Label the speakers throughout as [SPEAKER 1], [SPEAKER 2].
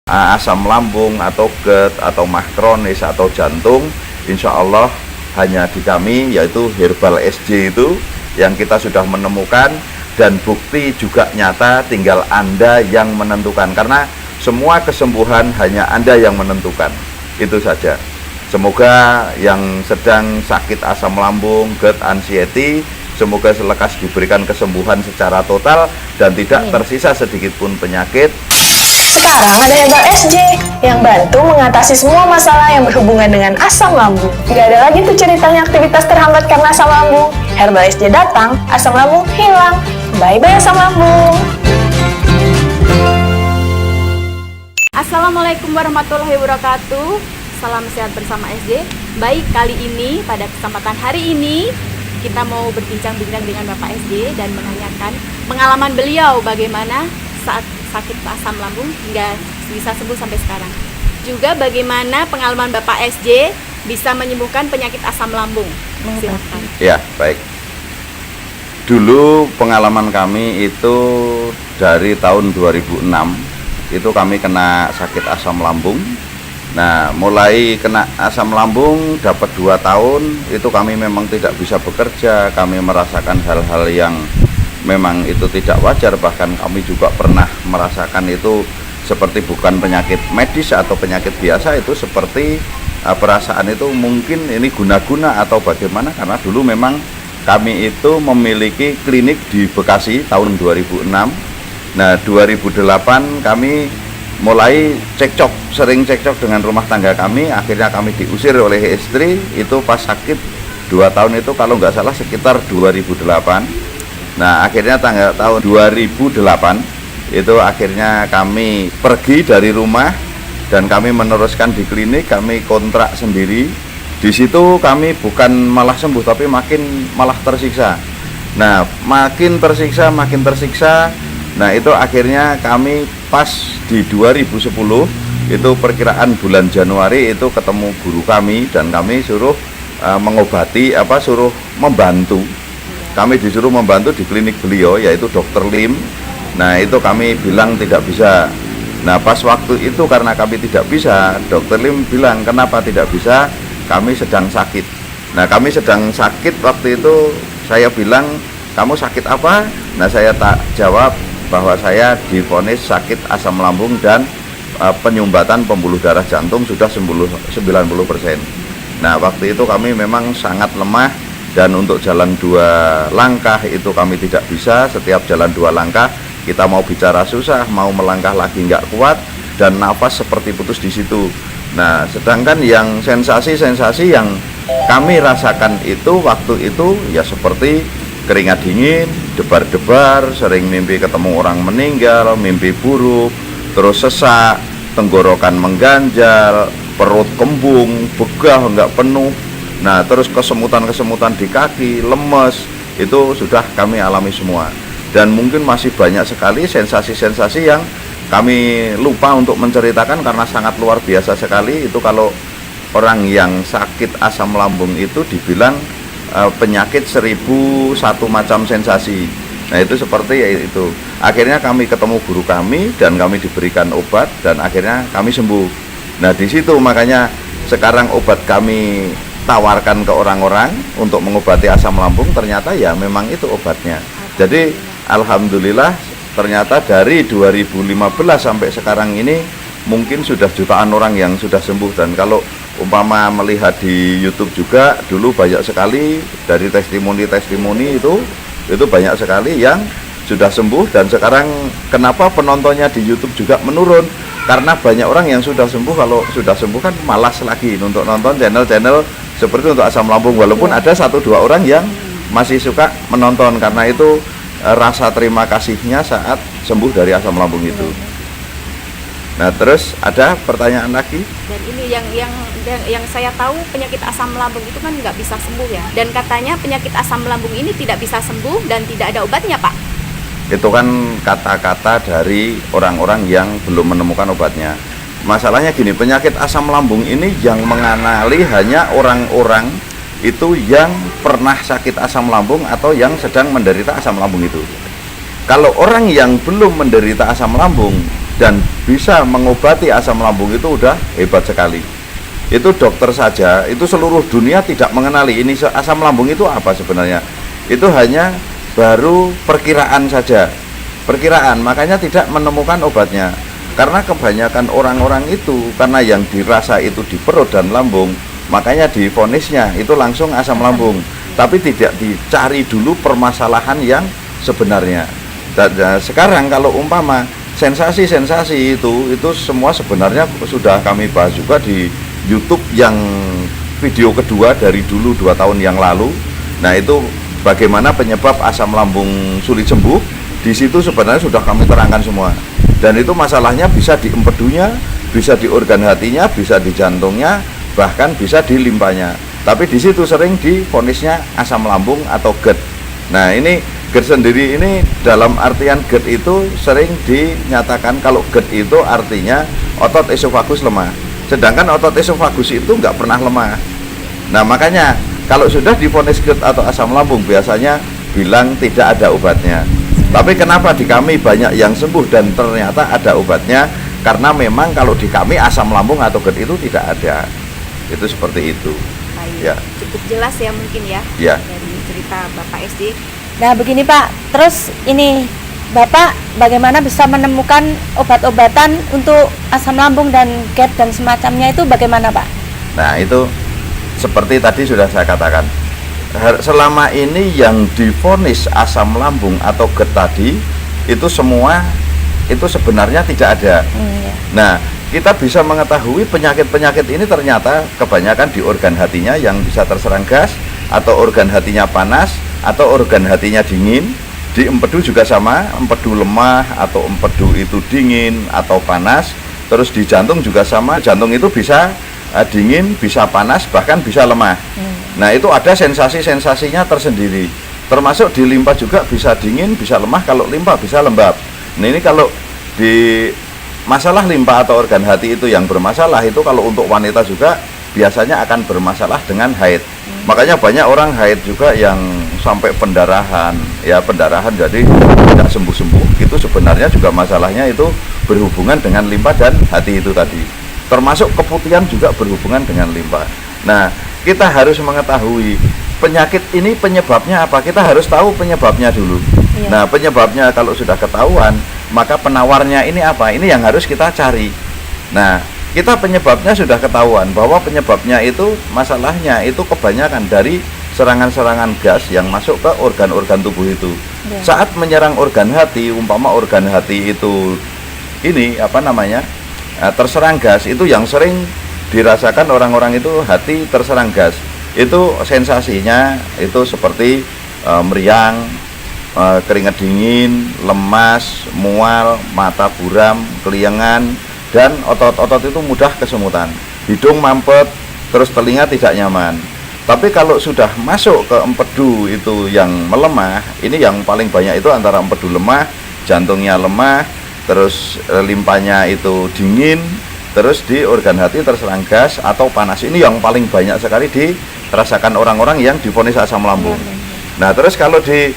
[SPEAKER 1] asam lambung atau GERD atau MAH kronis atau jantung, insya Allah hanya di kami, yaitu Herbal SJ itu yang kita sudah menemukan, dan bukti juga nyata, tinggal Anda yang menentukan, karena semua kesembuhan hanya Anda yang menentukan. Itu saja. Semoga yang sedang sakit asam lambung, GERD, anxiety, semoga selekas diberikan kesembuhan secara total dan tidak tersisa sedikit pun penyakit.
[SPEAKER 2] Sekarang ada Herbal SJ yang bantu mengatasi semua masalah yang berhubungan dengan asam lambung. Gak ada lagi tuh ceritanya aktivitas terhambat karena asam lambung. Herbal SJ datang, asam lambung hilang. Bye-bye asam lambung.
[SPEAKER 3] Assalamualaikum warahmatullahi wabarakatuh. Salam sehat bersama SJ. Baik, kali ini pada kesempatan hari ini kita mau berbincang-bincang dengan Bapak SJ dan menanyakan pengalaman beliau bagaimana saat sakit asam lambung hingga bisa sembuh sampai sekarang. Juga bagaimana pengalaman Bapak SJ bisa menyembuhkan penyakit asam lambung. Silakan.
[SPEAKER 1] Ya, baik. Dulu pengalaman kami itu dari tahun 2006, itu kami kena sakit asam lambung. Nah, mulai kena asam lambung dapat 2 tahun, itu kami memang tidak bisa bekerja, kami merasakan hal-hal yang memang itu tidak wajar, bahkan kami juga pernah merasakan itu seperti bukan penyakit medis atau penyakit biasa, itu seperti perasaan itu mungkin ini guna-guna atau bagaimana, karena dulu memang kami itu memiliki klinik di Bekasi tahun 2006. Nah, 2008 kami mulai cekcok, sering cekcok dengan rumah tangga kami, akhirnya kami diusir oleh istri, itu pas sakit 2 tahun itu kalau nggak salah sekitar 2008. Nah, akhirnya tahun 2008 itu akhirnya kami pergi dari rumah dan kami meneruskan di klinik, kami kontrak sendiri. Di situ kami bukan malah sembuh tapi malah tersiksa. Nah, makin tersiksa. Nah, itu akhirnya kami pas di 2010 itu perkiraan bulan Januari itu ketemu guru kami dan kami suruh mengobati, suruh membantu. Kami disuruh membantu di klinik beliau, yaitu Dr. Lim. Nah, itu kami bilang tidak bisa. Nah, pas waktu itu karena kami tidak bisa, Dr. Lim bilang, kenapa tidak bisa? Kami sedang sakit. Nah, kami sedang sakit waktu itu, saya bilang, kamu sakit apa? Nah, saya tak jawab bahwa saya divonis sakit asam lambung dan penyumbatan pembuluh darah jantung sudah 90%. Nah, waktu itu kami memang sangat lemah. Dan untuk jalan 2 langkah itu kami tidak bisa. Setiap jalan 2 langkah kita mau bicara susah, mau melangkah lagi nggak kuat, dan nafas seperti putus di situ. Nah, sedangkan yang sensasi-sensasi yang kami rasakan itu waktu itu ya seperti keringat dingin, debar-debar, sering mimpi ketemu orang meninggal, mimpi buruk, terus sesak, tenggorokan mengganjal, perut kembung, begah nggak penuh. Nah, terus kesemutan-kesemutan di kaki, lemes, itu sudah kami alami semua. Dan mungkin masih banyak sekali sensasi-sensasi yang kami lupa untuk menceritakan karena sangat luar biasa sekali. Itu kalau orang yang sakit asam lambung itu dibilang penyakit 1001 macam sensasi. Nah, itu seperti itu. Akhirnya kami ketemu guru kami dan kami diberikan obat dan akhirnya kami sembuh. Nah, di situ makanya sekarang obat kami tawarkan ke orang-orang untuk mengobati asam lambung, ternyata ya memang itu obatnya. Jadi alhamdulillah ternyata dari 2015 sampai sekarang ini mungkin sudah jutaan orang yang sudah sembuh. Dan kalau umpama melihat di YouTube juga dulu banyak sekali dari testimoni itu banyak sekali yang sudah sembuh. Dan sekarang kenapa penontonnya di YouTube juga menurun? Karena banyak orang yang sudah sembuh, kalau sudah sembuh kan malas lagi untuk nonton channel-channel seperti untuk asam lambung, walaupun ada 1-2 orang yang masih suka menonton karena itu rasa terima kasihnya saat sembuh dari asam lambung itu. Nah, terus ada pertanyaan lagi?
[SPEAKER 3] Dan ini yang saya tahu penyakit asam lambung itu kan nggak bisa sembuh ya. Dan katanya penyakit asam lambung ini tidak bisa sembuh dan tidak ada obatnya, Pak.
[SPEAKER 1] Itu kan kata-kata dari orang-orang yang belum menemukan obatnya. Masalahnya gini, penyakit asam lambung ini yang mengenali hanya orang-orang itu yang pernah sakit asam lambung atau yang sedang menderita asam lambung itu. Kalau orang yang belum menderita asam lambung, dan bisa mengobati asam lambung itu udah hebat sekali. Itu dokter saja, itu seluruh dunia tidak mengenali ini asam lambung itu apa sebenarnya. Itu hanya baru perkiraan saja, perkiraan, makanya tidak menemukan obatnya. Karena kebanyakan orang-orang itu, karena yang dirasa itu di perut dan lambung, makanya divonisnya itu langsung asam lambung. Tapi tidak dicari dulu permasalahan yang sebenarnya. Dan sekarang kalau umpama sensasi-sensasi itu semua sebenarnya sudah kami bahas juga di YouTube yang video kedua dari dulu 2 tahun yang lalu. Nah, itu bagaimana penyebab asam lambung sulit sembuh. Di situ sebenarnya sudah kami terangkan semua. Dan itu masalahnya bisa di empedunya, bisa di organ hatinya, bisa di jantungnya, bahkan bisa di limpanya. Tapi di situ sering divonisnya asam lambung atau GERD. Nah, ini GERD sendiri ini dalam artian GERD itu sering dinyatakan kalau GERD itu artinya otot esofagus lemah. Sedangkan otot esofagus itu nggak pernah lemah. Nah, makanya kalau sudah divonis GERD atau asam lambung biasanya bilang tidak ada obatnya. Tapi kenapa di kami banyak yang sembuh dan ternyata ada obatnya? Karena memang kalau di kami asam lambung atau GERD itu tidak ada. Itu seperti itu.
[SPEAKER 3] Baik.
[SPEAKER 1] Ya.
[SPEAKER 3] Cukup jelas ya mungkin ya,
[SPEAKER 1] Ya.
[SPEAKER 3] dari cerita Bapak SD.
[SPEAKER 4] Nah begini Pak, terus ini Bapak bagaimana bisa menemukan obat-obatan untuk asam lambung dan GERD dan semacamnya itu bagaimana Pak?
[SPEAKER 1] Nah, itu seperti tadi sudah saya katakan. Selama ini yang divonis asam lambung atau GERD tadi itu semua itu sebenarnya tidak ada.
[SPEAKER 4] Ya.
[SPEAKER 1] Nah, kita bisa mengetahui penyakit-penyakit ini ternyata kebanyakan di organ hatinya yang bisa terserang gas, atau organ hatinya panas, atau organ hatinya dingin. Di empedu juga sama, empedu lemah atau empedu itu dingin atau panas. Terus di jantung juga sama, jantung itu bisa dingin, bisa panas, bahkan bisa lemah. Nah, itu ada sensasi-sensasinya tersendiri. Termasuk di limpa juga bisa dingin, bisa lemah, kalau limpa bisa lembab. Nah, ini kalau di masalah limpa atau organ hati itu yang bermasalah, itu kalau untuk wanita juga biasanya akan bermasalah dengan haid. Makanya banyak orang haid juga yang sampai pendarahan, ya pendarahan jadi tidak sembuh-sembuh. Itu sebenarnya juga masalahnya itu berhubungan dengan limpa dan hati itu tadi. Termasuk keputihan juga berhubungan dengan limpa. Nah, kita harus mengetahui penyakit ini penyebabnya apa. Kita harus tahu penyebabnya dulu.
[SPEAKER 4] Iya.
[SPEAKER 1] Nah, penyebabnya kalau sudah ketahuan, maka penawarnya ini apa? Ini yang harus kita cari. Nah, kita penyebabnya sudah ketahuan bahwa penyebabnya itu masalahnya itu kebanyakan dari serangan-serangan gas yang masuk ke organ-organ tubuh itu.
[SPEAKER 4] Ya.
[SPEAKER 1] Saat menyerang organ hati, umpama organ hati itu ini apa namanya terserang gas, itu yang sering dirasakan orang-orang itu hati terserang gas. Itu sensasinya itu seperti meriang, keringat dingin, lemas, mual, mata buram, keliengan, dan otot-otot itu mudah kesemutan, hidung mampet, terus telinga tidak nyaman. Tapi kalau sudah masuk ke empedu itu yang melemah, ini yang paling banyak itu antara empedu lemah, jantungnya lemah, terus limpanya itu dingin, terus di organ hati terserang gas atau panas. Ini yang paling banyak sekali dirasakan orang-orang yang divonis asam lambung. Nah, terus kalau di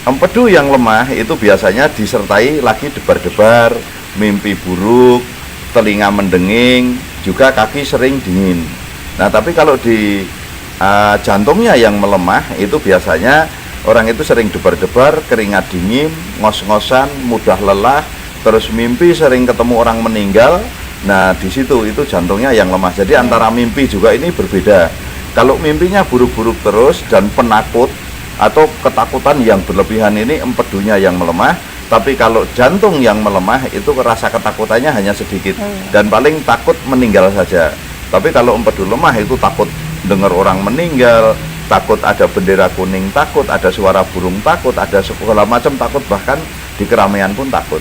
[SPEAKER 1] empedu yang lemah itu biasanya disertai lagi debar-debar, mimpi buruk, telinga mendenging, juga kaki sering dingin. Nah, tapi kalau di jantungnya yang melemah itu biasanya orang itu sering debar-debar, keringat dingin, ngos-ngosan, mudah lelah, terus mimpi sering ketemu orang meninggal. Nah, di situ itu jantungnya yang lemah. Jadi antara mimpi juga ini berbeda. Kalau mimpinya buruk-buruk terus dan penakut atau ketakutan yang berlebihan, ini empedunya yang melemah. Tapi kalau jantung yang melemah itu rasa ketakutannya hanya sedikit dan paling takut meninggal saja. Tapi kalau empedu lemah itu takut dengar orang meninggal, takut ada bendera kuning, takut ada suara burung, takut ada segala macam takut, bahkan di keramaian pun takut.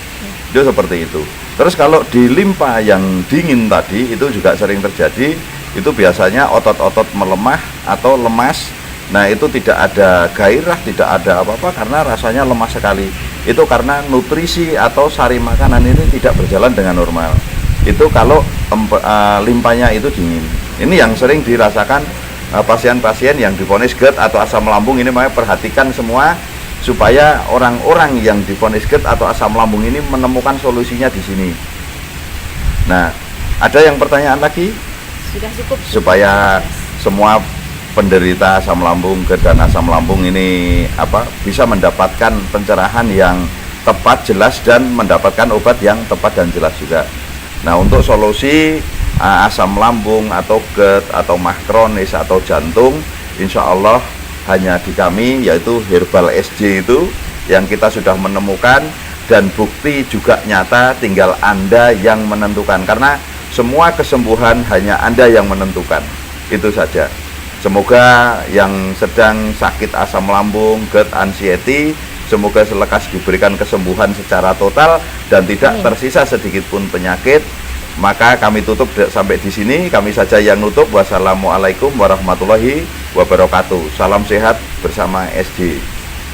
[SPEAKER 1] Itu seperti itu. Terus kalau di limpa yang dingin tadi itu juga sering terjadi. Itu biasanya otot-otot melemah atau lemas. Nah, itu tidak ada gairah, tidak ada apa-apa karena rasanya lemah sekali. Itu karena nutrisi atau sari makanan ini tidak berjalan dengan normal. Itu kalau limpanya itu dingin. Ini yang sering dirasakan pasien-pasien yang divonis GERD atau asam lambung ini. Makanya perhatikan semua supaya orang-orang yang divonis GERD atau asam lambung ini menemukan solusinya di sini. Nah, ada yang pertanyaan lagi?
[SPEAKER 3] Sudah cukup.
[SPEAKER 1] Supaya semua penderita asam lambung, GERD dan asam lambung ini bisa mendapatkan pencerahan yang tepat, jelas, dan mendapatkan obat yang tepat dan jelas juga. Nah, untuk solusi asam lambung atau GERD atau MAH kronis atau jantung, insya Allah hanya di kami, yaitu Herbal SJ itu yang kita sudah menemukan, dan bukti juga nyata, tinggal Anda yang menentukan, karena semua kesembuhan hanya Anda yang menentukan. Itu saja. Semoga yang sedang sakit asam lambung, GERD, anxiety, semoga selekas diberikan kesembuhan secara total dan tidak tersisa sedikit pun penyakit. Maka kami tutup sampai di sini, kami saja yang nutup. Wassalamualaikum warahmatullahi wabarakatuh. Salam sehat bersama SJ.